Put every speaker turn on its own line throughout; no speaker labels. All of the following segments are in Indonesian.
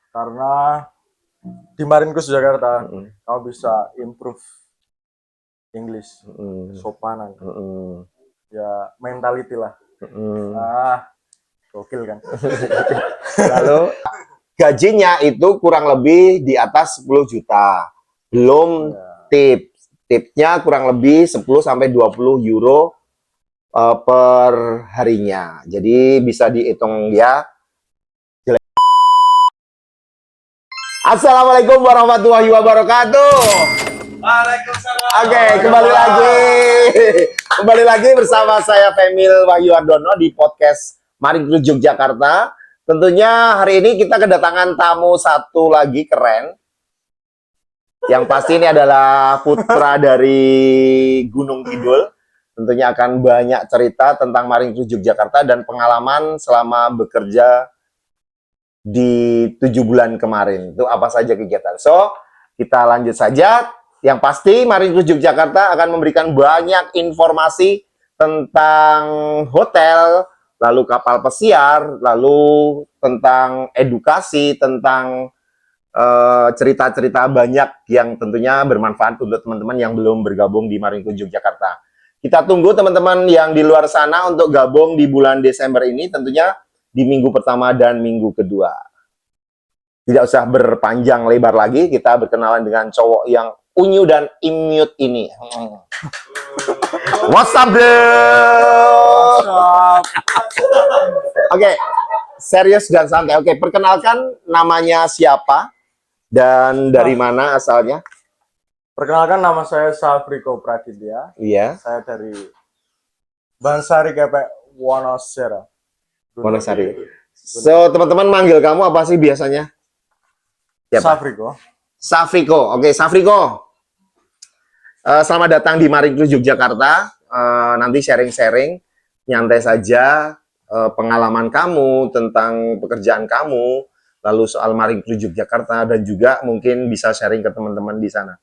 Karena di Marinkus Jakarta kamu bisa improve English, sopanan, ya mentality lah. Gokil kan.
Lalu gajinya itu kurang lebih di atas 10 juta. Belum tip. Tipnya kurang lebih 10 sampai 20 euro per harinya. Jadi bisa dihitung ya. Assalamualaikum warahmatullahi wabarakatuh.
Waalaikumsalam.
Oke, kembali lagi bersama saya Femil Wahyu Ardono di podcast Marinkus Yogyakarta. Tentunya hari ini kita kedatangan tamu satu lagi keren. Yang pasti ini adalah putra dari Gunung Kidul. Tentunya akan banyak cerita tentang Marinkus Yogyakarta dan pengalaman selama bekerja di 7 bulan kemarin. Itu apa saja kegiatan. So, kita lanjut saja. Yang pasti Marinkus Yogyakarta akan memberikan banyak informasi tentang hotel, lalu kapal pesiar, lalu tentang edukasi, tentang cerita-cerita banyak yang tentunya bermanfaat untuk teman-teman yang belum bergabung di Marinkus Yogyakarta. Kita tunggu teman-teman yang di luar sana untuk gabung di bulan Desember ini, tentunya di minggu pertama dan minggu kedua. Tidak usah berpanjang lebar lagi, kita berkenalan dengan cowok yang unyu dan immute ini. What's up, bro? Oke, serius dan santai. Oke, perkenalkan namanya siapa dan dari mana asalnya?
Perkenalkan, nama saya Safriko Praditya.
Iya.
Saya dari Bansari KP Wonosera.
Wonosari. So, teman-teman manggil kamu apa sih biasanya? Siapa?
Safriko.
Safriko. Oke, Safriko. Selamat datang di Marinkus Yogyakarta. Nanti sharing-sharing, nyantai saja pengalaman kamu tentang pekerjaan kamu, lalu soal Marinkus Yogyakarta, dan juga mungkin bisa sharing ke teman-teman di sana.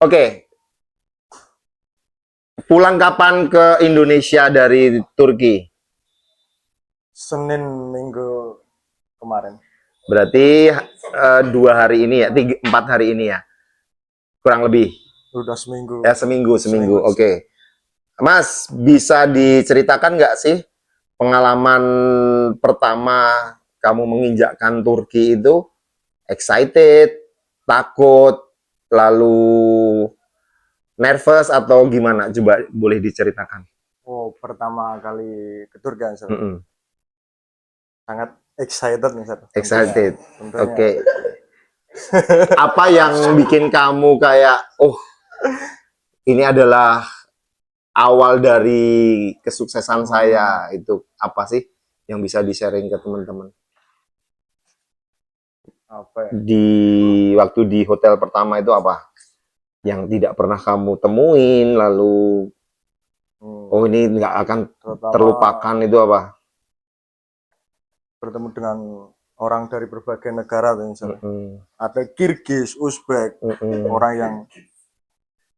Oke. Pulang kapan ke Indonesia dari Turki?
Senin minggu kemarin.
Berarti 2 hari ini ya, 4 hari ini ya, kurang lebih.
Udah seminggu.
Ya seminggu. Oke. Mas, bisa diceritakan nggak sih pengalaman pertama kamu menginjakkan Turki itu? Excited, takut, lalu nervous atau gimana? Coba boleh diceritakan.
Oh, pertama kali ke Turki, sangat excited nih, Sir.
Excited.
Tentunya.
Oke. Apa yang bikin kamu kayak, oh, ini adalah awal dari kesuksesan saya, itu apa sih yang bisa di-sharing ke teman-teman?
Apa ya?
Di waktu di hotel pertama itu apa? Yang tidak pernah kamu temuin, lalu oh ini nggak akan terlupakan, itu apa?
Bertemu dengan orang dari berbagai negara, ada Kirgis, Uzbek, orang yang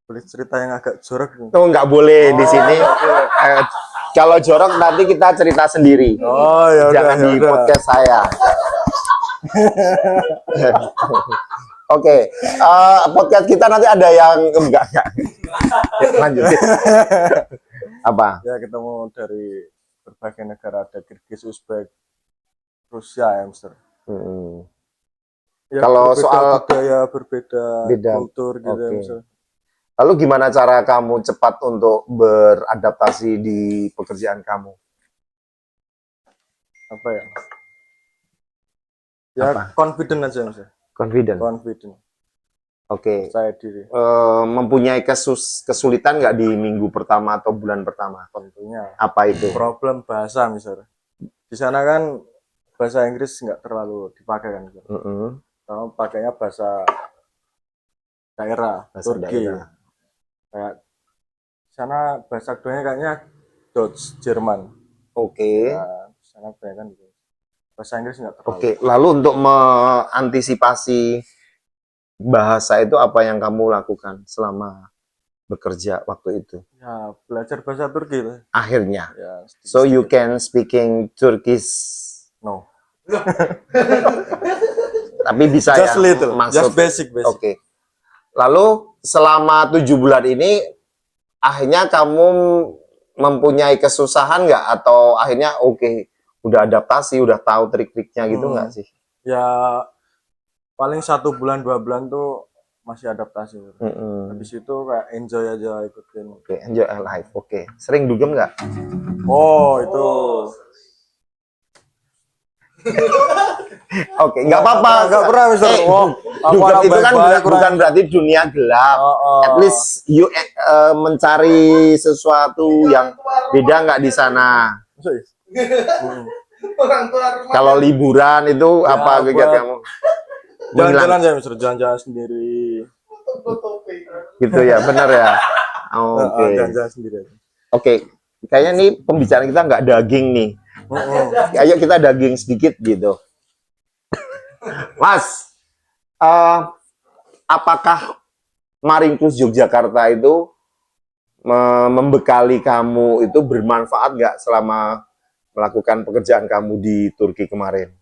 boleh cerita yang agak jorok.
Oh, nggak boleh di sini. Kalau jorok nanti kita cerita sendiri.
Oh ya,
jangan di podcast saya. Oke, podcast kita nanti ada yang enggak. Lanjutin. Apa?
Ya, ketemu dari berbagai negara, ada Kirgis, Uzbek, Rusia, Mister. Ya,
kalau
berbeda
soal
budaya, berbeda kultur gitu, Mister.
Lalu gimana cara kamu cepat untuk beradaptasi di pekerjaan kamu?
Apa ya? Ya, confident aja, Mister.
Confident. Oke.
Percaya diri.
Mempunyai kesulitan nggak di minggu pertama atau bulan pertama?
Tentunya.
Apa itu?
Problem bahasa, Mister. Di sana kan bahasa Inggris nggak terlalu dipakai kan, Mister. Kalau pakainya bahasa daerah, Turki. Kayak sana bahasa keduanya kayaknya Dutch, Jerman.
Oke.
Nah, sana kan gitu. Bahasa Inggris nggak terlalu.
Oke, lalu untuk mengantisipasi bahasa itu apa yang kamu lakukan selama bekerja waktu itu?
Ya, belajar bahasa Turki.
Akhirnya.
Ya,
so you can speaking Turkish?
No.
Tapi bisa
Just
ya
little,
masuk.
just basic.
Oke. Lalu selama 7 bulan ini akhirnya kamu mempunyai kesusahan nggak, atau akhirnya oke, udah adaptasi, udah tahu trik-triknya gitu nggak sih?
Ya paling 1 bulan 2 bulan tuh masih adaptasi. Habis itu kayak enjoy aja ikutin.
Oke, enjoy life. Oke. Sering dugem nggak?
Oh itu.
Oke, nggak apa-apa.
Nggak pernah Mister.
Dugem itu kan bukan berarti dunia gelap. At least you mencari sesuatu yang beda nggak di sana. Kalau liburan itu
Ya,
apa kegiatan kamu?
Jalan-jalan ya Mister, jalan-jalan sendiri.
Gitu ya, benar ya. Oke.
Jalan-jalan sendiri.
Oke, kayaknya nih pembicaraan kita nggak daging nih. Ayo kita daging sedikit gitu. Mas, apakah Maringkus Yogyakarta itu membekali kamu itu bermanfaat nggak selama melakukan pekerjaan kamu di Turki kemarin?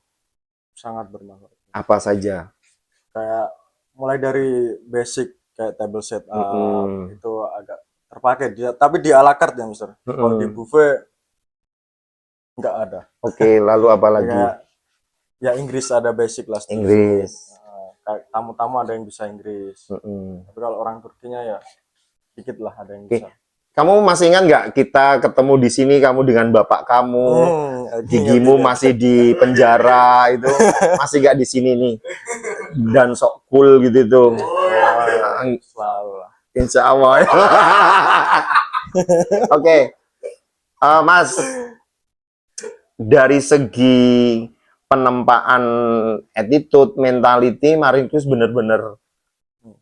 Sangat bermanfaat.
Apa saja?
Kayak mulai dari basic kayak table setup itu agak terpakai dia, tapi di ala carte ya Mister. Kalau di buffet nggak ada.
Oke, lalu apa lagi?
Ya Inggris ada basic lah.
Inggris.
Kayak tamu-tamu ada yang bisa Inggris. Tapi kalau orang Turkinya ya dikit lah ada yang bisa.
Kamu masih ingat nggak kita ketemu di sini, kamu dengan bapak kamu, gigimu masih di penjara itu, masih nggak di sini nih, dan sok cool gitu tuh.
Selalu.
Insya Allah. Oke. Mas, dari segi penempaan attitude, mentality, Maringkus bener-bener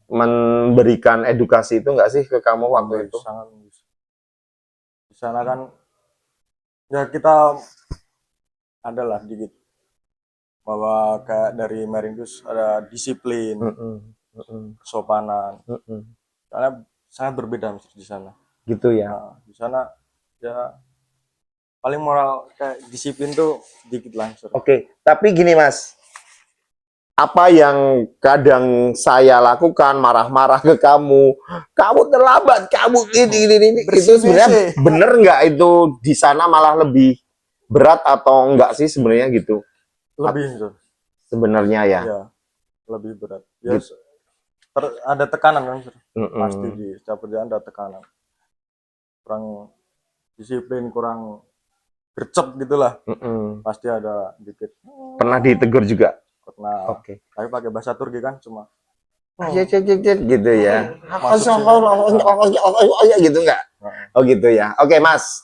memberikan edukasi itu nggak sih ke kamu waktu itu?
Sangat. Di sana kan ya kita adalah dikit bahwa kayak dari Maringkus ada disiplin, kesopanan. Karena sangat berbeda di sana.
Gitu ya.
Nah, di sana ya paling moral kayak disiplin tuh dikit langsung.
Oke, tapi gini Mas, apa yang kadang saya lakukan, marah-marah ke kamu terlambat, kamu ini itu sebenarnya bener nggak itu di sana malah lebih berat atau enggak sih sebenarnya gitu?
Lebih
sebenarnya ya.
Ya, lebih berat. Ya, gitu. Ada tekanan kan, pasti di setiap kerjaan ada tekanan. Kurang disiplin, kurang gercep gitulah. Pasti ada dikit.
Pernah ditegur juga?
Pernah. Oke. Tapi pakai bahasa Turki kan cuma.
Gitu ya. Gitu nggak? Oh gitu ya. Oke Mas.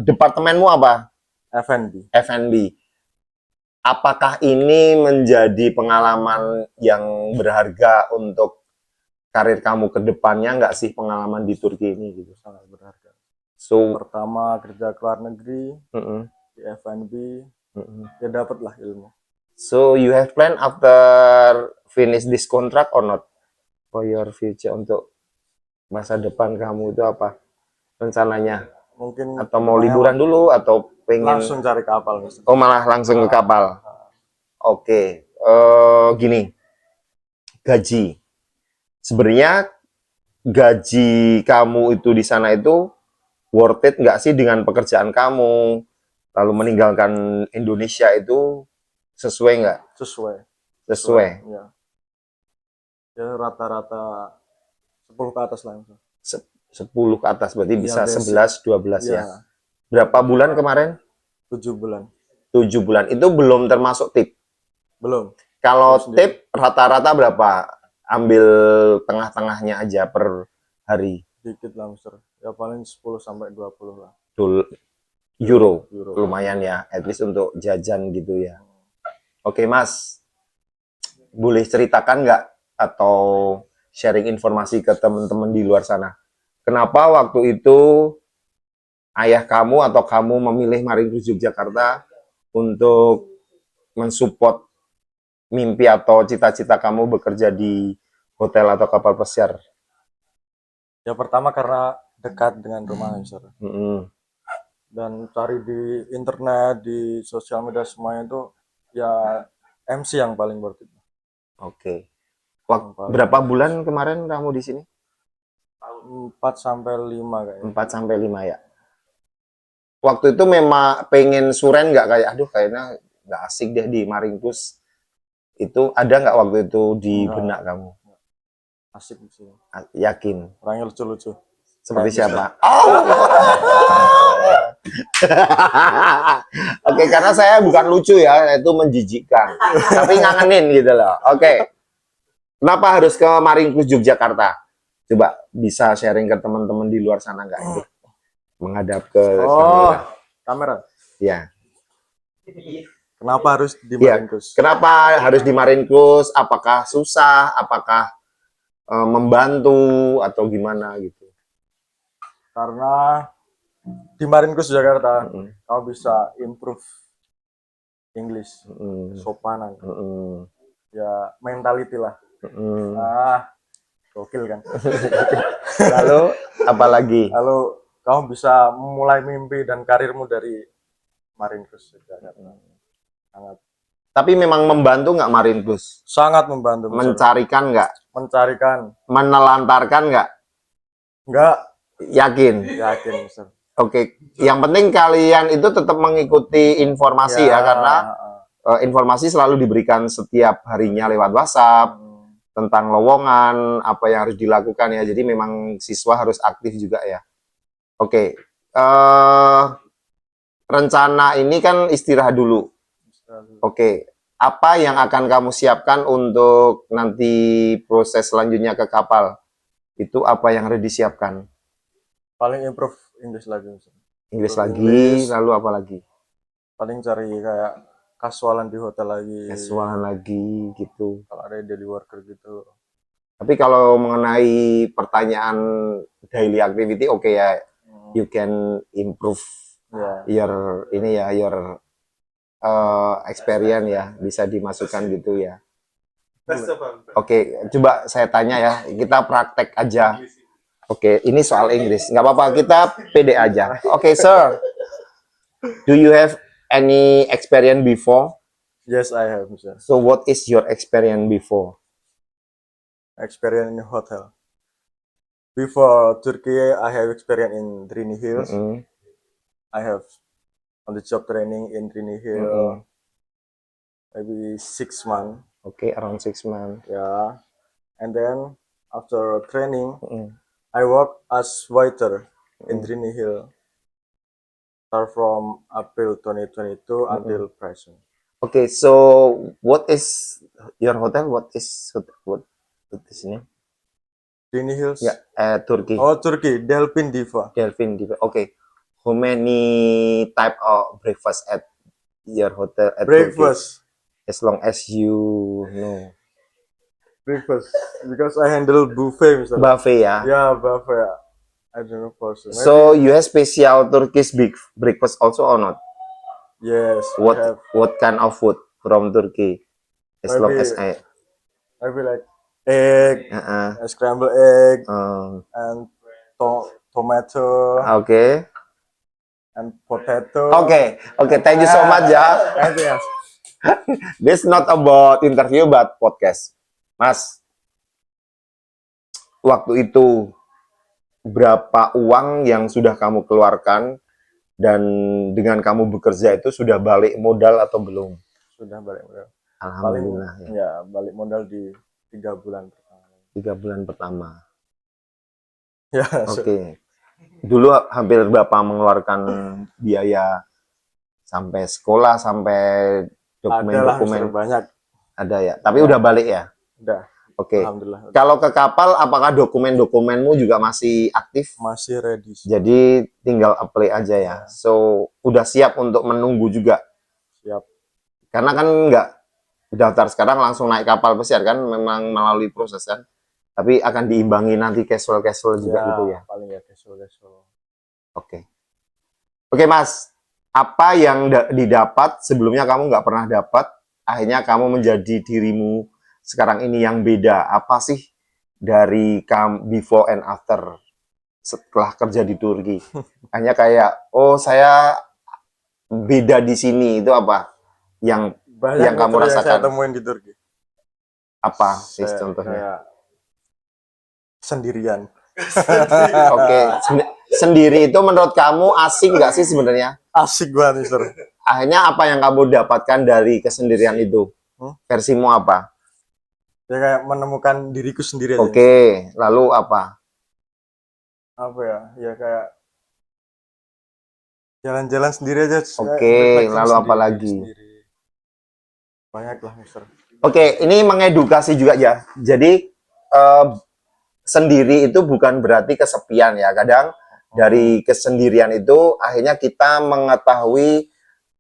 Departemenmu apa? F&B. Apakah ini menjadi pengalaman yang berharga untuk karir kamu ke depannya nggak sih, pengalaman di Turki ini gitu?
Sangat berharga.
So,
pertama kerja ke luar negeri, di F&B, ya dapatlah ilmu.
So you have plan after finish this contract or not for your future, untuk masa depan kamu itu apa rencananya? Mungkin atau mau liburan dulu atau pengen
langsung cari kapal misalnya.
Oh malah langsung ke kapal. Oke. Gini, gaji sebenarnya, gaji kamu itu di sana itu worth it nggak sih dengan pekerjaan kamu, lalu meninggalkan Indonesia itu sesuai nggak? Sesuai.
Ya rata-rata 10 ke atas lah.
10 ke atas berarti bisa 11-12 ya. Berapa bulan kemarin?
7 bulan.
7 bulan. Itu belum termasuk tip? Belum. Kalau tip rata-rata berapa? Ambil tengah-tengahnya aja per hari.
Dikit lah Mister. Ya paling 10 sampai 20 lah.
Euro. Lumayan ya, at least untuk jajan gitu ya. Oke Mas, boleh ceritakan nggak atau sharing informasi ke teman-teman di luar sana? Kenapa waktu itu ayah kamu atau kamu memilih Maringkus Yogyakarta untuk mensupport mimpi atau cita-cita kamu bekerja di hotel atau kapal pesiar?
Ya pertama karena dekat dengan rumah Mister. Dan cari di internet, di sosial media semuanya itu ya MC yang paling worth it.
Oke.
Yang paling
Berapa bulan kemarin kamu di sini?
4 sampai 5 kayaknya.
4 sampai 5 ya. Waktu itu memang pengen suren nggak, kayak aduh kayaknya nggak asik deh di Maringkus. Itu ada nggak waktu itu di
Enggak.
benak kamu?
Asik sih.
Yakin?
Orangnya lucu-lucu.
Seperti
Kayak
siapa? Oh. Oke, karena saya bukan lucu ya, itu menjijikkan. Tapi ngangenin gitu loh. Oke. Kenapa harus ke Maringkus Yogyakarta? Coba bisa sharing ke teman-teman di luar sana nggak itu? Menghadap ke
Oh,
kamera.
kamera.
Ya.
Kenapa harus di
Iya.
Maringkus?
Kenapa harus di Maringkus? Apakah susah? Apakah membantu atau gimana gitu?
Karena di Maringkus Jakarta
Mm-mm.
kau bisa improve English,
Mm-mm.
sopanan,
Mm-mm.
ya mentality lah.
Mm-mm.
Gokil kan.
Lalu apalagi?
Lalu kau bisa mulai mimpi dan karirmu dari Maringkus Jakarta. Sangat
Tapi memang membantu nggak Maringkus?
sangat membantu. Mister.
Mencarikan nggak?
Mencarikan.
Menelantarkan nggak?
Enggak
Yakin?
yakin, Mister.
Oke. Yang penting kalian itu tetap mengikuti informasi ya, karena informasi selalu diberikan setiap harinya lewat WhatsApp tentang lowongan, apa yang harus dilakukan ya. Jadi memang siswa harus aktif juga ya. Oke. Rencana ini kan istirahat dulu. Oke. Apa yang akan kamu siapkan untuk nanti proses selanjutnya ke kapal? Itu apa yang harus disiapkan?
Paling improve English lagi, Mister.
Inggris
Improve
lagi,
English.
lalu apa lagi?
Paling cari kayak kasualan di hotel lagi.
Casual lagi gitu.
Kalau ada daily worker gitu.
Tapi kalau mengenai pertanyaan daily activity, oke ya, you can improve
Ya.
your ini ya, your experience ya, bisa dimasukkan gitu ya. Oke, coba saya tanya ya, kita praktek aja. Oke, ini soal Inggris, nggak apa-apa, kita pede aja. Oke, sir, do you have any experience before?
Yes, I have, Mister.
So what is your experience before?
Experience in hotel. Before Turkey, I have experience in Trini Hills.
Mm-mm.
I have on the job training in Trini Hill,
Mm-mm.
maybe 6 months.
Okay, around 6 months.
Yeah, and then after training,
Mm-mm.
I work as waiter in
Mm.
Trini Hill. Start from April 2022 until present.
Okay, so what is your hotel? What is name?
Trini Hills.
Yeah, Turkey.
Oh, Turkey, Delphin Diva.
Delphin Diva. Okay, how many type of breakfast at your hotel at Turkey?
Breakfast.
As long as you know.
Breakfast. Because I handle buffet, Mister.
Buffet ya.
Yeah, buffet. I don't know for sure.
So you have special Turkish big breakfast also or not?
Yes, we have.
What kind of food from Turkey? As long
Maybe-
as
I feel like egg, scrambled egg, and tomato
okay.
and potato.
Okay, thank you so much ya.
Anything else?
This not about interview but podcast. Mas, waktu itu berapa uang yang sudah kamu keluarkan dan dengan kamu bekerja itu sudah balik modal atau belum?
Sudah balik modal.
Alhamdulillah.
Paling, ya, balik modal di 3 bulan pertama.
3 bulan pertama.
Ya,
Oke. Dulu hampir berapa mengeluarkan biaya sampai sekolah, sampai
adalah
dokumen-dokumen?
banyak.
Ada ya. Tapi udah balik ya?
Udah.
Oke.
Alhamdulillah.
Kalau ke kapal, apakah dokumen-dokumenmu juga masih aktif?
Masih ready.
Jadi tinggal apply aja ya. So, udah siap untuk menunggu juga?
Siap.
Karena kan nggak daftar sekarang langsung naik kapal pesiar kan, memang melalui proses kan. Tapi akan diimbangi nanti casual-casual juga gitu ya.
Paling ya casual.
Oke. Oke Mas, apa yang didapat sebelumnya kamu nggak pernah dapat, akhirnya kamu menjadi dirimu sekarang ini yang beda. Apa sih dari kamu before and after setelah kerja di Turki? Hanya kayak, oh saya beda di sini, itu apa? Yang
Banyak
yang kamu
fitur yang saya
rasakan?
temuin di Turki.
Apa sih
Saya
contohnya?
kayak sendirian.
Oke, sendiri itu menurut kamu asing nggak sih sebenarnya?
Asik banget, Mister.
Akhirnya apa yang kamu dapatkan dari kesendirian itu?
Hmm?
Versimu apa?
Ya kayak menemukan diriku sendiri aja.
Oke, lalu apa?
Apa ya? Ya kayak jalan-jalan sendiri aja.
Oke,
reflection
lalu apa
sendiri,
lagi?
sendiri. Banyak lah, Mister.
Oke, ini mengedukasi juga ya. Jadi sendiri itu bukan berarti kesepian ya. Kadang dari kesendirian itu akhirnya kita mengetahui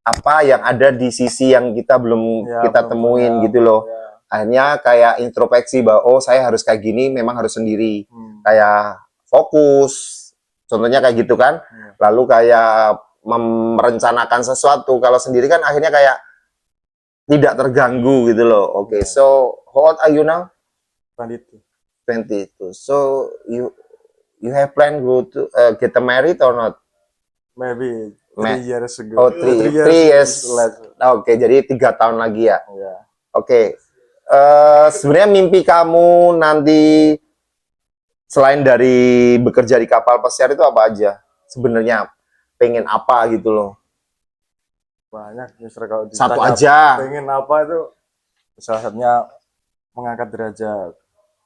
apa yang ada di sisi yang kita belum
Ya,
kita
belum
temuin
punya,
gitu loh.
ya.
Akhirnya kayak introspeksi bahwa oh saya harus kayak gini, memang harus sendiri. Kayak fokus, contohnya kayak gitu kan. Lalu kayak merencanakan sesuatu. Kalau sendiri kan akhirnya kayak tidak terganggu gitu loh. Oke, so how old are you now?
22.
22. So you have plan go to get married or not?
Maybe
Ma-
3 years ago.
Oh, three years.
less.
Oke, jadi 3 tahun lagi ya.
Ya.
Oke. Sebenarnya mimpi kamu nanti selain dari bekerja di kapal pesiar itu apa aja? Sebenarnya pengen apa gitu loh?
Banyak, Mister, kalau
Satu
ditanya
aja.
pengen apa itu salah satunya mengangkat derajat.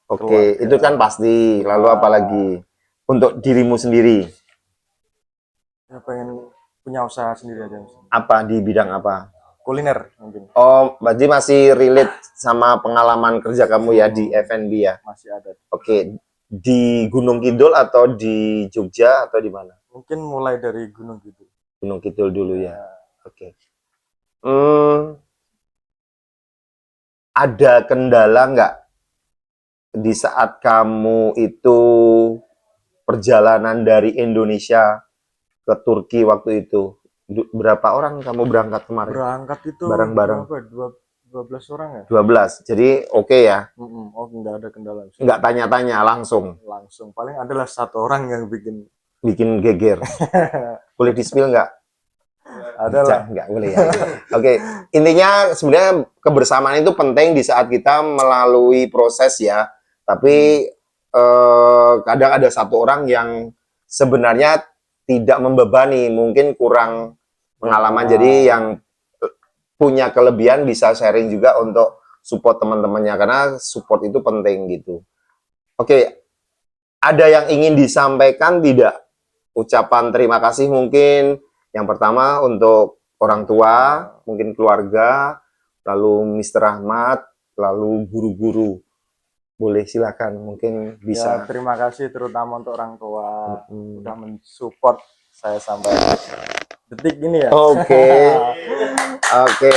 Oke,
Keluarga.
itu kan pasti. Lalu apa lagi? Untuk dirimu sendiri,
Ya pengen punya usaha sendiri aja, Mister.
apa di bidang apa?
Kuliner mungkin
Oh, berarti masih relate sama pengalaman kerja kamu ya di F&B ya?
masih ada.
Oke, di Gunung Kidul atau di Jogja atau di mana?
Mungkin mulai dari Gunung gitu.
Gunung Kidul dulu ya. Oke. Ada kendala nggak di saat kamu itu perjalanan dari Indonesia ke Turki waktu itu? Berapa orang kamu berangkat kemarin?
Berangkat itu
Bareng-bareng.
berapa? 12 orang ya?
12. Jadi oke ya.
Oh, nggak ada kendala, Mister.
Nggak tanya-tanya langsung.
Langsung. Paling adalah satu orang yang
Bikin geger. Boleh di-spill nggak?
adalah.
Nggak boleh ya. Oke, intinya sebenarnya kebersamaan itu penting di saat kita melalui proses ya. Tapi kadang ada satu orang yang sebenarnya tidak membebani, mungkin kurang pengalaman. Jadi yang punya kelebihan bisa sharing juga untuk support teman-temannya karena support itu penting gitu. Oke, ada yang ingin disampaikan tidak? Ucapan terima kasih mungkin yang pertama untuk orang tua, mungkin keluarga, lalu Mr. Ahmad, lalu guru-guru. Boleh silakan, mungkin
Ya,
bisa.
terima kasih terutama untuk orang tua udah mensupport saya sampai detik ini ya.
Oke. Oke.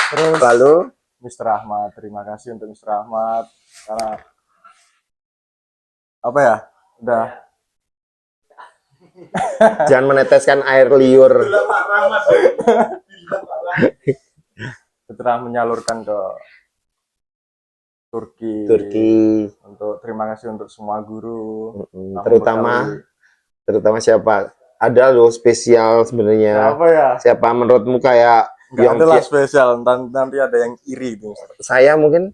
Terus
Lalu
Mr. Ahmad, terima kasih untuk Mr. Ahmad karena apa ya? Udah
jangan meneteskan air liur.
telah menyalurkan ke Turki. Untuk terima kasih untuk semua guru.
Terutama siapa? Ada loh spesial sebenarnya.
Apa ya?
Siapa menurutmu kayak
Nggak ada lah spesial. Nanti ada yang iri itu.
saya mungkin?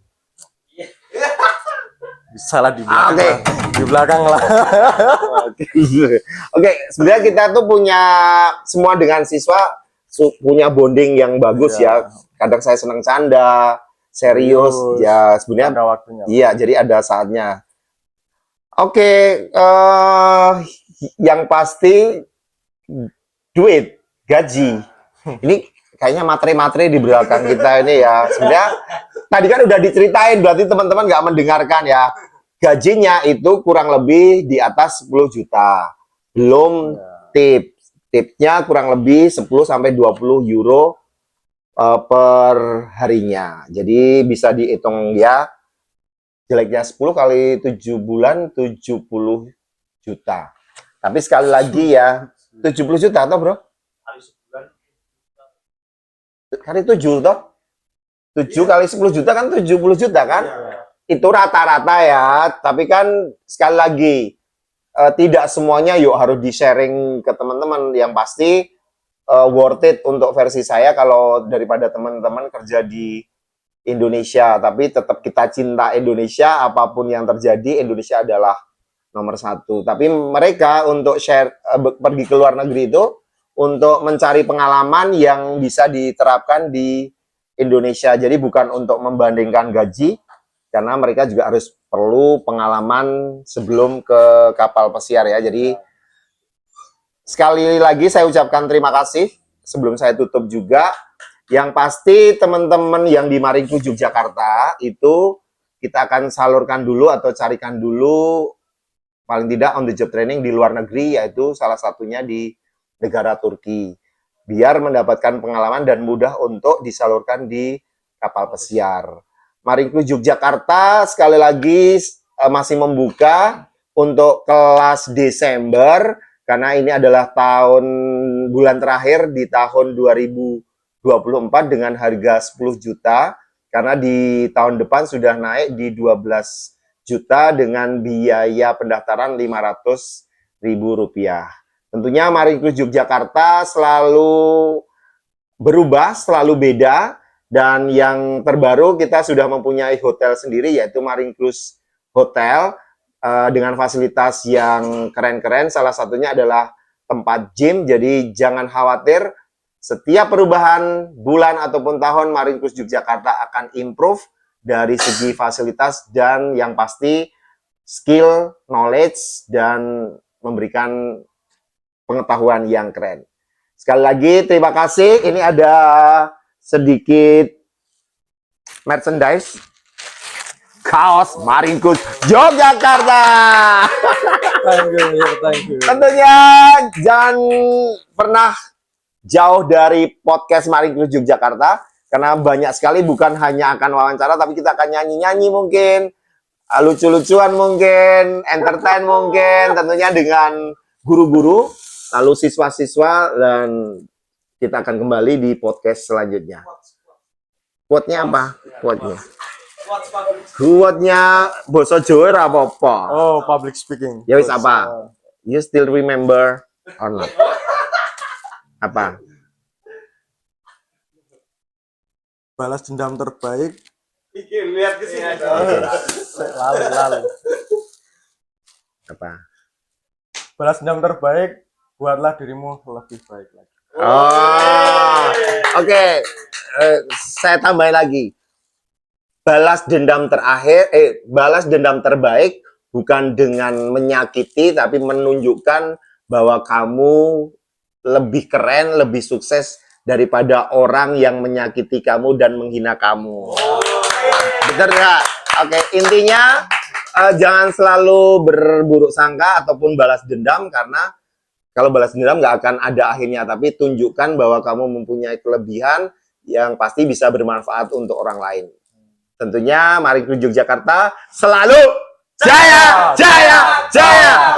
Salah di belakang. Di belakang lah.
Oke, sebenarnya kita tuh punya semua dengan siswa punya bonding yang bagus ya. Kadang saya senang canda, serius ya sebenarnya.
Ada waktunya.
Iya, jadi ada saatnya. Oke, yang pasti duit, gaji. Ini kayaknya materi-materi di belakang kita ini ya. Sebenarnya tadi kan udah diceritain, berarti teman-teman nggak mendengarkan ya. Gajinya itu kurang lebih di atas 10 juta. Belum tip. Tipnya kurang lebih 10 sampai 20 euro per harinya. Jadi bisa dihitung ya. Jeleknya 10 kali 7 bulan 70 juta. Tapi sekali lagi ya, 70 juta atau bro? Kali 7 toh? 7 kali 10 juta kan 70 juta kan? Itu rata-rata ya, tapi kan sekali lagi tidak semuanya yuk harus di-sharing ke teman-teman. Yang pasti worth it untuk versi saya kalau daripada teman-teman kerja di Indonesia, tapi tetap kita cinta Indonesia, apapun yang terjadi Indonesia adalah nomor satu. Tapi mereka untuk pergi ke luar negeri itu untuk mencari pengalaman yang bisa diterapkan di Indonesia. Jadi bukan untuk membandingkan gaji, karena mereka juga harus perlu pengalaman sebelum ke kapal pesiar ya. Jadi sekali lagi saya ucapkan terima kasih sebelum saya tutup juga. Yang pasti teman-teman yang di Maringklu Yogyakarta itu kita akan salurkan dulu atau carikan dulu paling tidak on the job training di luar negeri, yaitu salah satunya di negara Turki. Biar mendapatkan pengalaman dan mudah untuk disalurkan di kapal pesiar. Maringklu Yogyakarta sekali lagi masih membuka untuk kelas Desember, karena ini adalah bulan terakhir di tahun 2024 dengan harga 10 juta, karena di tahun depan sudah naik di 12 juta dengan biaya pendaftaran Rp500.000. Tentunya Maringklu Yogyakarta selalu berubah, selalu beda, dan yang terbaru kita sudah mempunyai hotel sendiri yaitu Maringklu Hotel dengan fasilitas yang keren-keren. Salah satunya adalah tempat gym, jadi jangan khawatir. Setiap perubahan bulan ataupun tahun, Maringklu Yogyakarta akan improve dari segi fasilitas dan yang pasti skill, knowledge, dan memberikan pengetahuan yang keren. Sekali lagi terima kasih. Ini ada sedikit merchandise kaos Maringklu Yogyakarta.
Thank you.
Tentunya jangan pernah jauh dari podcast Maringklu Yogyakarta, karena banyak sekali, bukan hanya akan wawancara, tapi kita akan nyanyi-nyanyi mungkin, lucu-lucuan mungkin, entertain mungkin, tentunya dengan guru-guru, lalu siswa-siswa, dan kita akan kembali di podcast selanjutnya. Quote-nya apa? Quote-nya bahasa Jawa ora apa-apa.
Oh, public speaking.
Ya wis apa? You still remember or not? Apa?
Balas dendam terbaik.
Lihat ke sini.
Lalu.
Apa?
Balas dendam terbaik, buatlah dirimu lebih baik lagi.
Oh, oke. Saya tambahin lagi. Balas dendam balas dendam terbaik bukan dengan menyakiti, tapi menunjukkan bahwa kamu lebih keren, lebih sukses daripada orang yang menyakiti kamu dan menghina kamu. Benar nggak? Oke, intinya jangan selalu berburuk sangka ataupun balas dendam, karena kalau balas dendam nggak akan ada akhirnya, tapi tunjukkan bahwa kamu mempunyai kelebihan yang pasti bisa bermanfaat untuk orang lain. Tentunya Maringklu Yogyakarta selalu jaya, jaya, jaya.